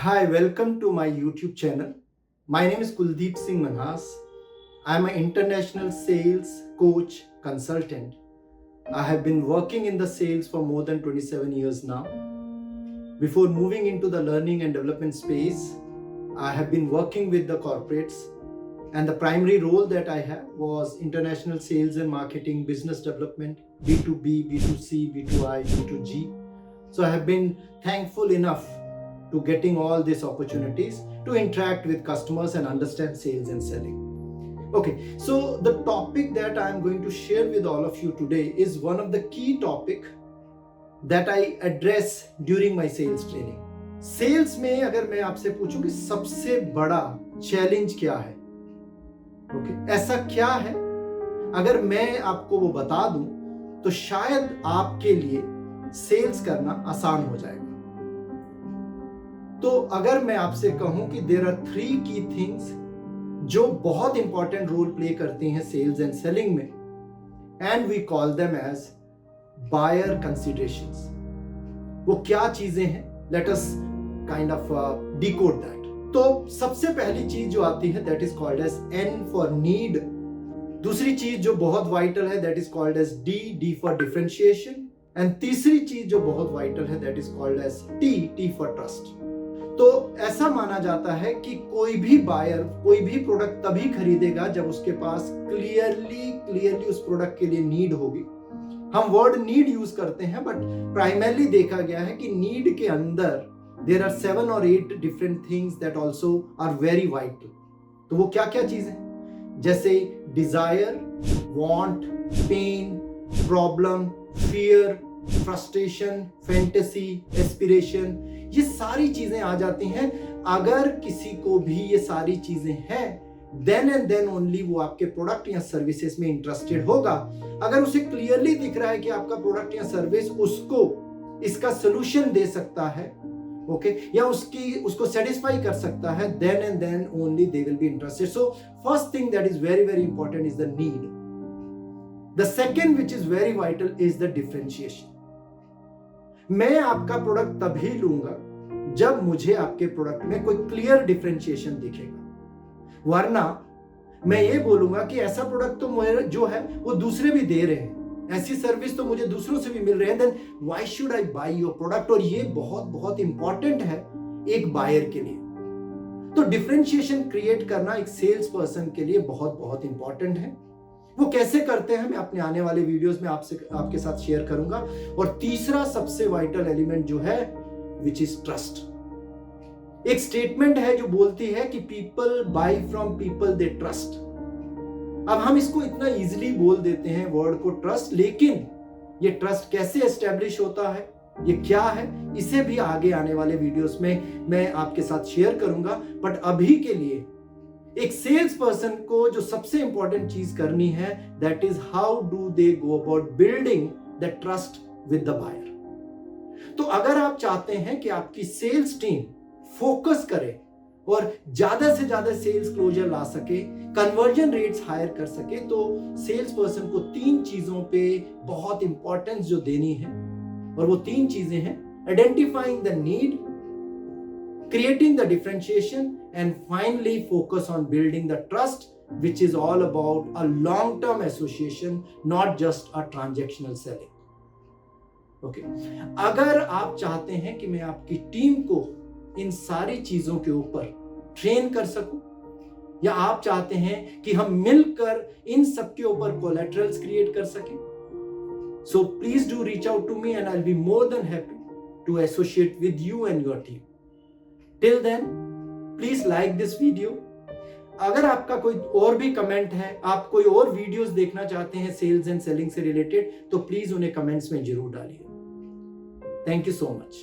Hi, welcome to my YouTube channel. My name is Kuldeep Singh Manhas. I am an international sales coach consultant. I have been working in the sales for more than 27 years now. Before moving into the learning and development space, I have been working with the corporates, and the primary role that I have was international sales and marketing, business development, B2B, B2C, B2I, B2G. So I have been thankful enough to getting all these opportunities to interact with customers and understand sales and selling. Okay, so the topic that I am going to share with all of you today is one of the key topic that I address during my sales training. Sales में अगर मैं आपसे पूछूं कि सबसे बड़ा challenge क्या है, ओके, ऐसा क्या है, अगर मैं आपको वो बता दूं तो शायद आपके लिए सेल्स करना आसान हो जाएगा। तो अगर मैं आपसे कहूं कि देयर आर 3 की थिंग्स जो बहुत इंपॉर्टेंट रोल प्ले करती हैं सेल्स एंड सेलिंग में, and we call them as buyer considerations. वो क्या चीजें हैं, let us kind of decode that. तो सबसे पहली चीज जो आती है that is called as N for need. दूसरी चीज जो बहुत वाइटल है that is called as D for differentiation, and तीसरी चीज जो बहुत वाइटल है that is called as T for trust. तो ऐसा माना जाता है कि कोई भी बायर कोई भी प्रोडक्ट तभी खरीदेगा जब उसके पास क्लियरली उस प्रोडक्ट के लिए नीड होगी। हम वर्ड नीड यूज करते हैं, बट प्राइमरली देखा गया है कि नीड के अंदर there are 7 or 8 different things that also are very vital. तो वो क्या क्या चीजें, जैसे desire, want, pain, problem, fear, frustration, fantasy, aspiration, ये सारी चीजें आ जाती हैं। अगर किसी को भी ये सारी चीजें हैं, देन एंड देन ओनली वो आपके प्रोडक्ट या सर्विसेज में इंटरेस्टेड होगा। अगर उसे क्लियरली दिख रहा है कि आपका प्रोडक्ट या सर्विस उसको इसका सोल्यूशन दे सकता है, ओके, या उसको सेटिस्फाई कर सकता है, then and then only they will be interested. So first thing that is very very important is the need. The second which is very vital is the differentiation. मैं आपका product तभी लूंगा जब मुझे आपके प्रोडक्ट में कोई क्लियर डिफरेंशिएशन दिखेगा, वरना मैं ये बोलूंगा कि ऐसा प्रोडक्ट तो मेरे जो है वो दूसरे भी दे रहे हैं, ऐसी सर्विस तो मुझे दूसरों से भी मिल रहे हैं, then why should I buy your product. और ये बहुत बहुत इंपॉर्टेंट है एक बायर के लिए। तो डिफरेंशिएशन क्रिएट करना एक सेल्स पर्सन के लिए बहुत बहुत इंपॉर्टेंट है। वो कैसे करते हैं मैं अपने आने वाले वीडियोस में आपके साथ शेयर करूंगा। और तीसरा सबसे वाइटल एलिमेंट जो है विच इज ट्रस्ट। एक स्टेटमेंट है जो बोलती है कि people buy from people they trust. अब हम इसको इतना इजीली बोल देते हैं वर्ड को ट्रस्ट, लेकिन ये ट्रस्ट कैसे एस्टेब्लिश होता है, ये क्या है, इसे भी आगे आने वाले वीडियोस में मैं आपके साथ शेयर करूंगा। बट अभी के लिए एक सेल्स पर्सन को जो सबसे इंपॉर्टेंट चीज करनी है that is how do they go about building the trust with the buyer. तो अगर आप चाहते हैं कि आपकी सेल्स टीम फोकस करे और ज्यादा से ज्यादा सेल्स क्लोजर ला सके, कन्वर्जन रेट्स हायर कर सके, तो सेल्स पर्सन को 3 चीजों पे बहुत इंपॉर्टेंस जो देनी है, और वो 3 चीजें हैं identifying the need, creating the differentiation, and finally focus on building the trust, which is all about a long-term association, not just a transactional selling. Okay. अगर आप चाहते हैं कि मैं आपकी टीम को इन सारी चीजों के ऊपर ट्रेन कर सकूं, या आप चाहते हैं कि हम मिलकर इन सब के ऊपर कोलैटरल्स क्रिएट कर सकें, so please do reach out to me and I'll be more than happy to associate with you and your team. Till then, please like this video. अगर आपका कोई और भी कमेंट है, आप कोई और वीडियोस देखना चाहते हैं सेल्स एंड सेलिंग से रिलेटेड, तो प्लीज उन्हें कमेंट्स में जरूर डालिए। Thank you so much.